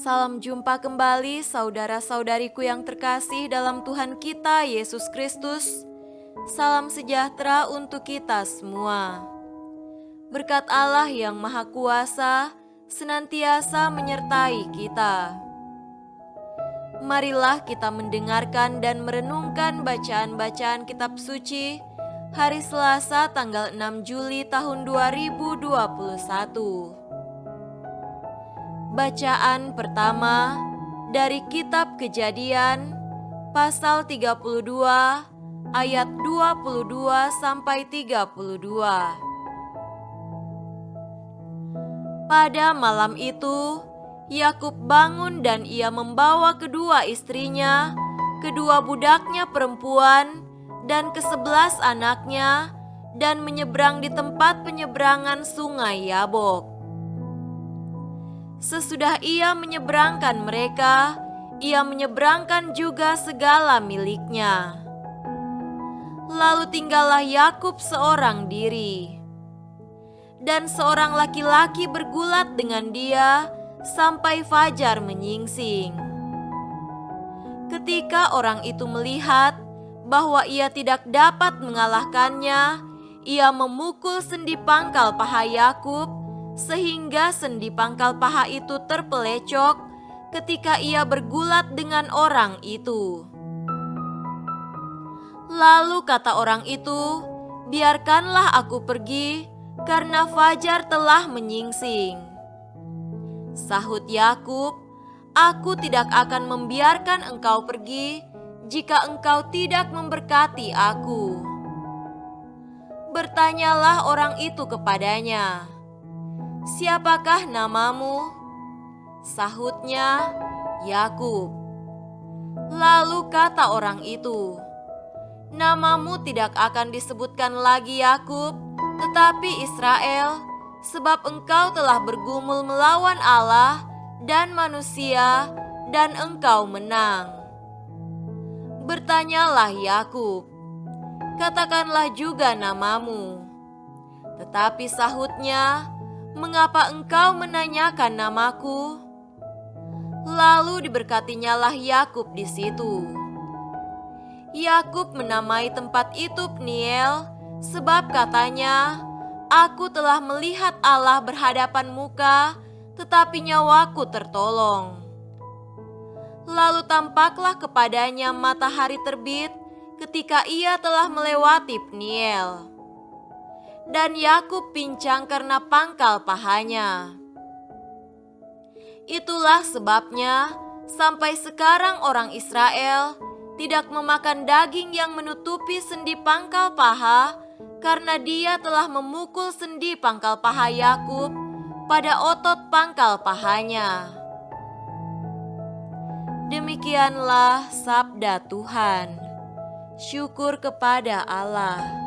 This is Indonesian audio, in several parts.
Salam jumpa kembali saudara-saudariku yang terkasih dalam Tuhan kita Yesus Kristus. Salam sejahtera untuk kita semua. Berkat Allah yang Maha Kuasa senantiasa menyertai kita. Marilah kita mendengarkan dan merenungkan bacaan-bacaan kitab suci hari Selasa tanggal 6 Juli tahun 2021. Bacaan pertama dari kitab Kejadian pasal 32 ayat 22 sampai 32. Pada malam itu, Yakub bangun dan ia membawa kedua istrinya, kedua budaknya perempuan, dan ke-11 anaknya, dan menyeberang di tempat penyeberangan sungai Yabok. Sesudah ia menyeberangkan mereka, ia menyeberangkan juga segala miliknya. Lalu tinggallah Yakub seorang diri. Dan seorang laki-laki bergulat dengan dia sampai fajar menyingsing. Ketika orang itu melihat bahwa ia tidak dapat mengalahkannya, ia memukul sendi pangkal paha Yakub sehingga sendi pangkal paha itu terpelecok ketika ia bergulat dengan orang itu. Lalu kata orang itu, "Biarkanlah aku pergi, karena fajar telah menyingsing." Sahut Yakub, "Aku tidak akan membiarkan engkau pergi jika engkau tidak memberkati aku." Bertanyalah orang itu kepadanya, "Siapakah namamu?" Sahutnya, "Yakub." Lalu kata orang itu, "Namamu tidak akan disebutkan lagi Yakub, tetapi Israel, sebab engkau telah bergumul melawan Allah dan manusia, dan engkau menang." Bertanyalah Yakub, "Katakanlah juga namamu." Tetapi sahutnya, "Mengapa engkau menanyakan namaku?" Lalu diberkatinyalah Yakub di situ. Yakub menamai tempat itu Peniel, sebab katanya, "Aku telah melihat Allah berhadapan muka, tetapi nyawaku tertolong." Lalu tampaklah kepadanya matahari terbit ketika ia telah melewati Peniel. Dan Yakub pincang karena pangkal pahanya. Itulah sebabnya sampai sekarang orang Israel tidak memakan daging yang menutupi sendi pangkal paha, karena dia telah memukul sendi pangkal paha Yakub pada otot pangkal pahanya. Demikianlah sabda Tuhan. Syukur kepada Allah.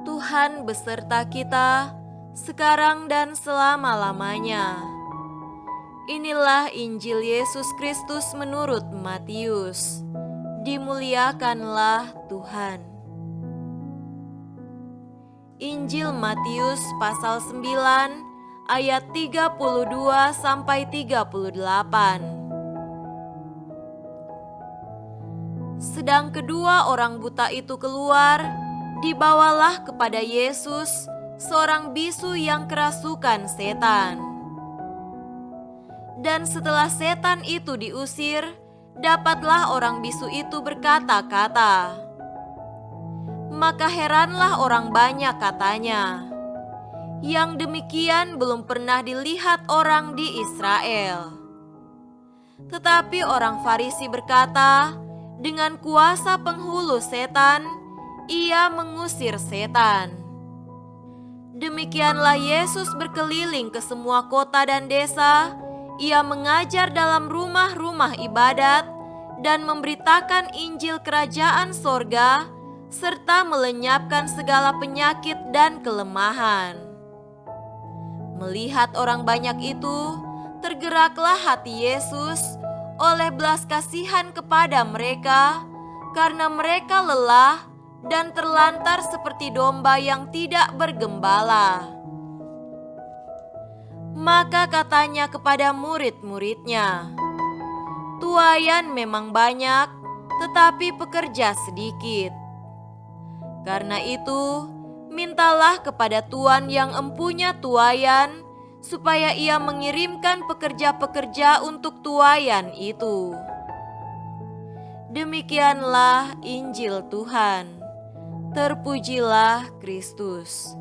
Tuhan beserta kita sekarang dan selama-lamanya. Inilah Injil Yesus Kristus menurut Matius. Dimuliakanlah Tuhan. Injil Matius pasal 9 ayat 32 sampai 38. Sedang kedua orang buta itu keluar, dibawalah kepada Yesus seorang bisu yang kerasukan setan. Dan setelah setan itu diusir, dapatlah orang bisu itu berkata-kata. Maka heranlah orang banyak katanya, "Yang demikian belum pernah dilihat orang di Israel." Tetapi orang Farisi berkata, "Dengan kuasa penghulu setan, ia mengusir setan." Demikianlah Yesus berkeliling ke semua kota dan desa. Ia mengajar dalam rumah-rumah ibadat dan memberitakan Injil Kerajaan Sorga, serta melenyapkan segala penyakit dan kelemahan. Melihat orang banyak itu, tergeraklah hati Yesus oleh belas kasihan kepada mereka, karena mereka lelah dan terlantar seperti domba yang tidak bergembala. Maka katanya kepada murid-muridnya, "Tuaian memang banyak, tetapi pekerja sedikit. Karena itu, mintalah kepada Tuan yang empunya tuaian, supaya ia mengirimkan pekerja-pekerja untuk tuaian itu." Demikianlah Injil Tuhan. Terpujilah Kristus.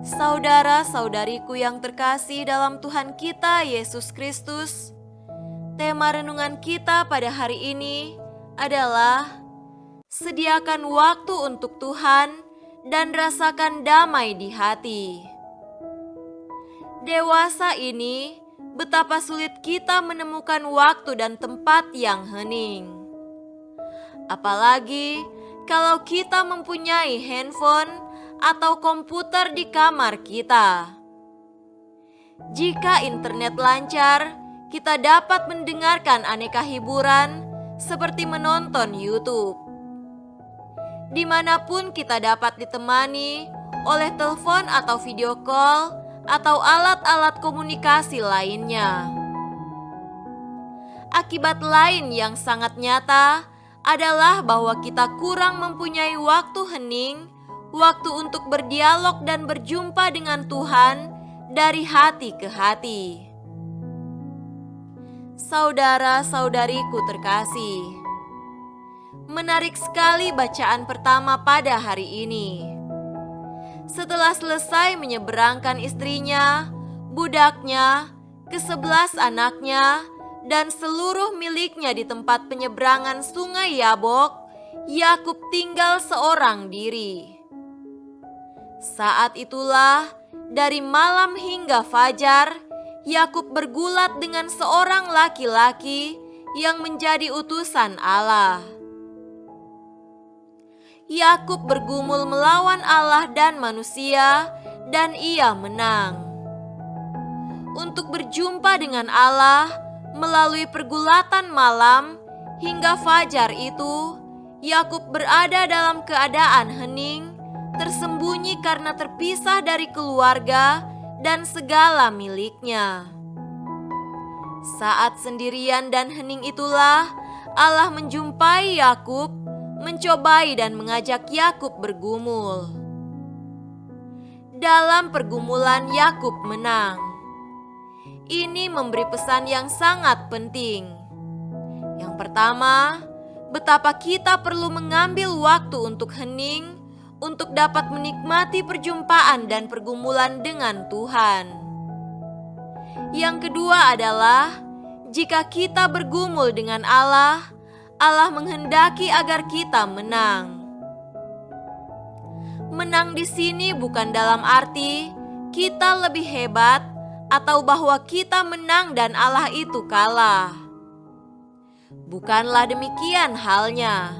Saudara-saudariku yang terkasih dalam Tuhan kita Yesus Kristus, tema renungan kita pada hari ini adalah sediakan waktu untuk Tuhan dan rasakan damai di hati. Dewasa ini, betapa sulit kita menemukan waktu dan tempat yang hening. Apalagi kalau kita mempunyai handphone atau komputer di kamar kita. Jika internet lancar, kita dapat mendengarkan aneka hiburan seperti menonton YouTube. Dimanapun kita dapat ditemani oleh telepon atau video call atau alat-alat komunikasi lainnya. Akibat lain yang sangat nyata adalah bahwa kita kurang mempunyai waktu hening, waktu untuk berdialog dan berjumpa dengan Tuhan dari hati ke hati. Saudara-saudariku terkasih, menarik sekali bacaan pertama pada hari ini. Setelah selesai menyeberangkan istrinya, budaknya, ke-11 anaknya, dan seluruh miliknya di tempat penyeberangan sungai Yabok, Yakub tinggal seorang diri. Saat itulah, dari malam hingga fajar, Yakub bergulat dengan seorang laki-laki yang menjadi utusan Allah. Yakub bergumul melawan Allah dan manusia, dan ia menang. Untuk berjumpa dengan Allah melalui pergulatan malam hingga fajar itu, Yakub berada dalam keadaan hening, tersembunyi karena terpisah dari keluarga dan segala miliknya. Saat sendirian dan hening itulah Allah menjumpai Yakub, mencobai dan mengajak Yakub bergumul. Dalam pergumulan Yakub menang. Ini memberi pesan yang sangat penting. Yang pertama, betapa kita perlu mengambil waktu untuk hening, untuk dapat menikmati perjumpaan dan pergumulan dengan Tuhan. Yang kedua adalah, jika kita bergumul dengan Allah, Allah menghendaki agar kita menang. Menang di sini bukan dalam arti kita lebih hebat atau bahwa kita menang dan Allah itu kalah. Bukanlah demikian halnya.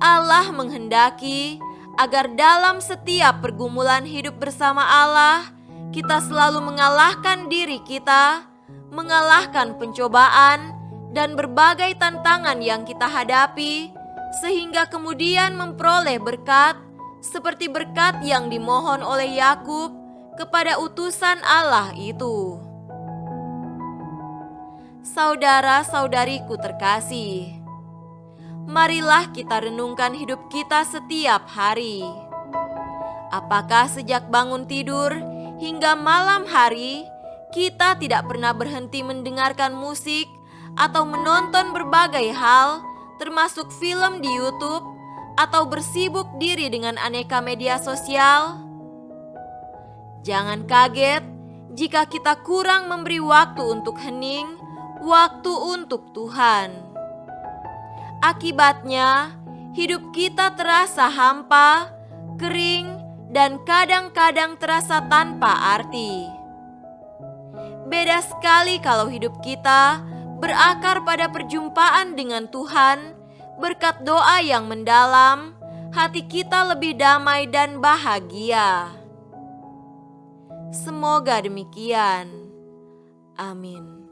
Allah menghendaki agar dalam setiap pergumulan hidup bersama Allah, kita selalu mengalahkan diri kita, mengalahkan pencobaan dan berbagai tantangan yang kita hadapi, sehingga kemudian memperoleh berkat seperti berkat yang dimohon oleh Yakub kepada utusan Allah itu. Saudara-saudariku terkasih, marilah kita renungkan hidup kita setiap hari. Apakah sejak bangun tidur hingga malam hari, kita tidak pernah berhenti mendengarkan musik atau menonton berbagai hal, termasuk film di YouTube, atau bersibuk diri dengan aneka media sosial? Jangan kaget jika kita kurang memberi waktu untuk hening, waktu untuk Tuhan. Akibatnya, hidup kita terasa hampa, kering, dan kadang-kadang terasa tanpa arti. Beda sekali kalau hidup kita berakar pada perjumpaan dengan Tuhan, berkat doa yang mendalam, hati kita lebih damai dan bahagia. Semoga demikian. Amin.